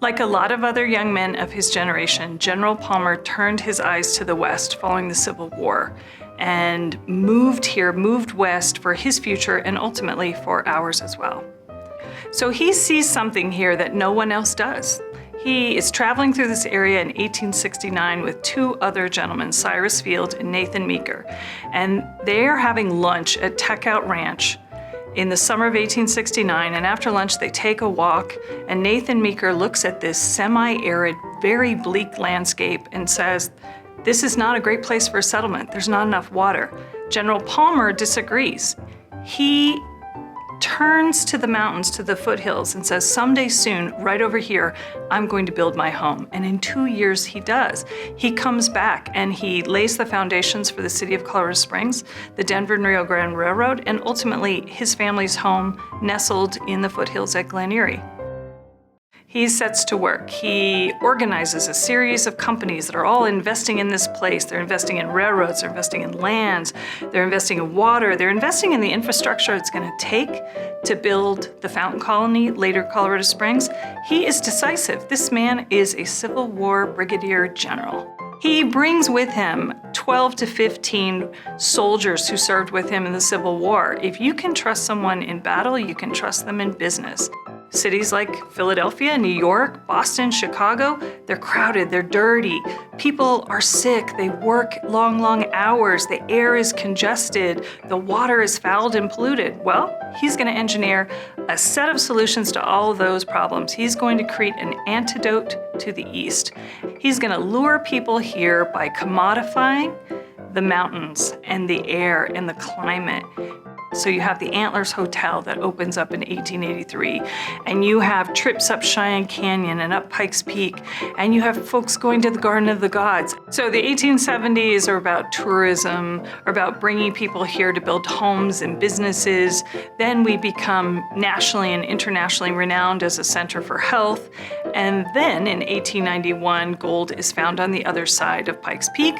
Like a lot of other young men of his generation, General Palmer turned his eyes to the West following the Civil War and moved west for his future and ultimately for ours as well. So he sees something here that no one else does. He is traveling through this area in 1869 with two other gentlemen, Cyrus Field and Nathan Meeker, and they are having lunch at Techout Ranch in the summer of 1869, and after lunch they take a walk, and Nathan Meeker looks at this semi-arid, very bleak landscape and says, "This is not a great place for a settlement. There's not enough water." General Palmer disagrees. He turns to the mountains, to the foothills, and says, "Someday soon, right over here, I'm going to build my home." And in 2 years, he does. He comes back and he lays the foundations for the city of Colorado Springs, the Denver and Rio Grande Railroad, and ultimately his family's home nestled in the foothills at Glen Erie. He sets to work. He organizes a series of companies that are all investing in this place. They're investing in railroads, they're investing in lands, they're investing in water, they're investing in the infrastructure it's going to take to build the Fountain Colony, later Colorado Springs. He is decisive. This man is a Civil War brigadier general. He brings with him 12 to 15 soldiers who served with him in the Civil War. If you can trust someone in battle, you can trust them in business. Cities like Philadelphia, New York, Boston, Chicago, they're crowded, they're dirty. People are sick, they work long hours, the air is congested, the water is fouled and polluted. Well, he's going to engineer a set of solutions to all of those problems. He's going to create an antidote to the East. He's going to lure people here by commodifying the mountains and the air and the climate. So you have the Antlers Hotel that opens up in 1883, and you have trips up Cheyenne Canyon and up Pikes Peak, and you have folks going to the Garden of the Gods. So the 1870s are about tourism, are about bringing people here to build homes and businesses. Then we become nationally and internationally renowned as a center for health. And then in 1891, gold is found on the other side of Pikes Peak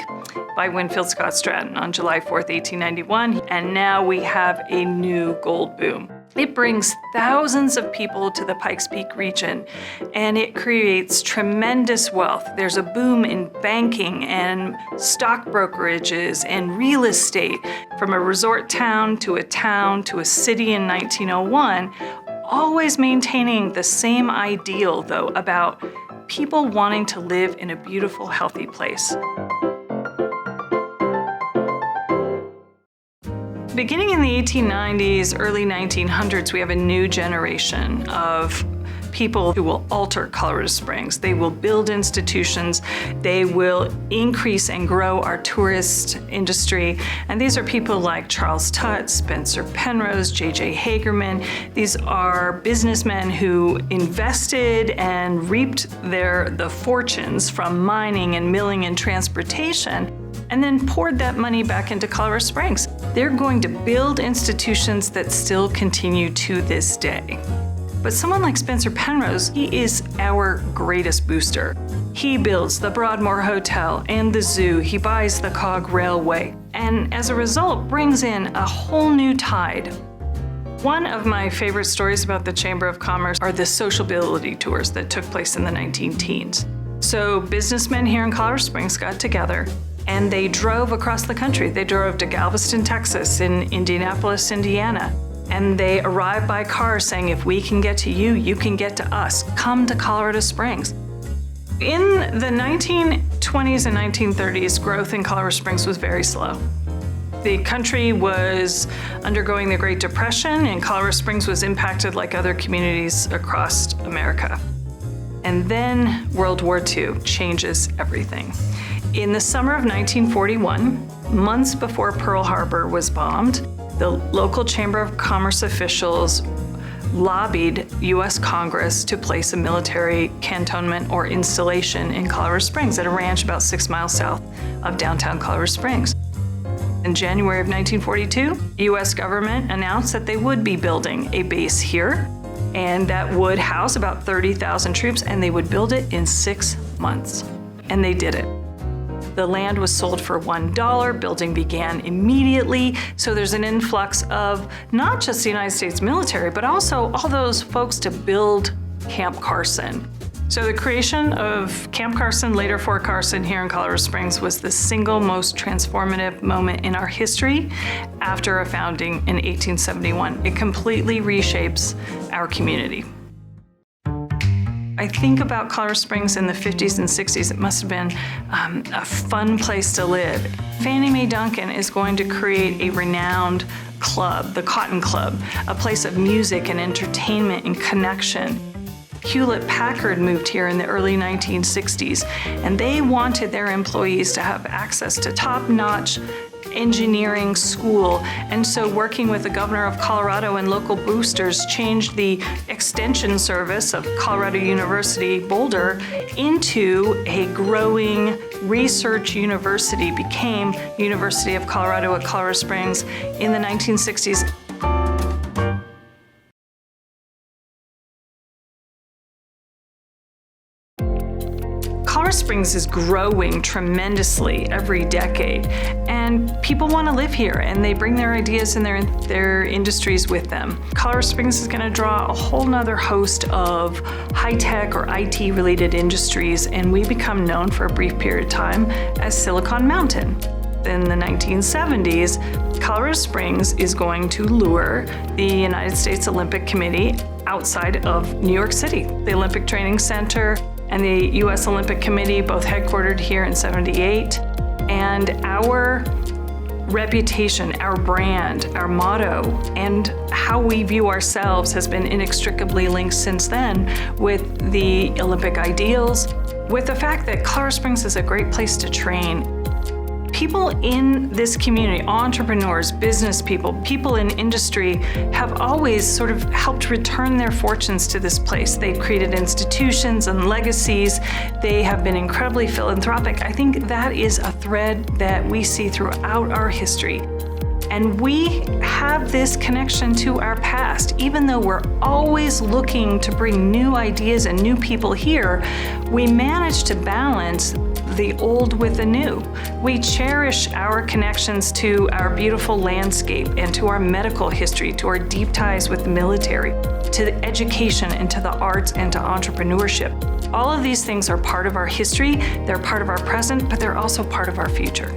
by Winfield Scott Stratton on July 4th, 1891. And now we have a new gold boom. It brings thousands of people to the Pikes Peak region, and it creates tremendous wealth. There's a boom in banking and stock brokerages and real estate. From a resort town to a city in 1901, always maintaining the same ideal, though, about people wanting to live in a beautiful, healthy place. Beginning in the 1890s, early 1900s, we have a new generation of people who will alter Colorado Springs. They will build institutions, they will increase and grow our tourist industry, and these are people like Charles Tutt, Spencer Penrose, J.J. Hagerman. These are businessmen who invested and reaped the fortunes from mining and milling and transportation, and then poured that money back into Colorado Springs. They're going to build institutions that still continue to this day. But someone like Spencer Penrose, he is our greatest booster. He builds the Broadmoor Hotel and the zoo. He buys the Cog Railway, and as a result, brings in a whole new tide. One of my favorite stories about the Chamber of Commerce are the sociability tours that took place in the 19-teens. So businessmen here in Colorado Springs got together and they drove across the country. They drove to Galveston, Texas, in Indianapolis, Indiana. And they arrived by car saying, if we can get to you, you can get to us. Come to Colorado Springs. In the 1920s and 1930s, growth in Colorado Springs was very slow. The country was undergoing the Great Depression, and Colorado Springs was impacted like other communities across America. And then World War II changes everything. In the summer of 1941, months before Pearl Harbor was bombed, the local Chamber of Commerce officials lobbied U.S. Congress to place a military cantonment or installation in Colorado Springs at a ranch about 6 miles south of downtown Colorado Springs. In January of 1942, the U.S. government announced that they would be building a base here, and that would house about 30,000 troops, and they would build it in 6 months. And they did it. The land was sold for $1, building began immediately, so there's an influx of not just the United States military, but also all those folks to build Camp Carson. So the creation of Camp Carson, later Fort Carson here in Colorado Springs, was the single most transformative moment in our history after our founding in 1871. It completely reshapes our community. I think about Colorado Springs in the 50s and 60s. It must have been a fun place to live. Fannie Mae Duncan is going to create a renowned club, the Cotton Club, a place of music and entertainment and connection. Hewlett-Packard moved here in the early 1960s, and they wanted their employees to have access to top-notch engineering school. And so working with the governor of Colorado and local boosters changed the extension service of Colorado University Boulder into a growing research university, became University of Colorado at Colorado Springs in the 1960s. Colorado Springs is growing tremendously every decade, and people want to live here, and they bring their ideas and their industries with them. Colorado Springs is going to draw a whole nother host of high-tech or IT-related industries, and we become known for a brief period of time as Silicon Mountain. In the 1970s, Colorado Springs is going to lure the United States Olympic Committee outside of New York City. The Olympic Training Center and the U.S. Olympic Committee, both headquartered here in '78. And our reputation, our brand, our motto, and how we view ourselves has been inextricably linked since then with the Olympic ideals, with the fact that Colorado Springs is a great place to train. People in this community, entrepreneurs, business people, people in industry, have always sort of helped return their fortunes to this place. They've created institutions and legacies. They have been incredibly philanthropic. I think that is a thread that we see throughout our history. And we have this connection to our past. Even though we're always looking to bring new ideas and new people here, we manage to balance the old with the new. We cherish our connections to our beautiful landscape and to our medical history, to our deep ties with the military, to the education and to the arts and to entrepreneurship. All of these things are part of our history, they're part of our present, but they're also part of our future.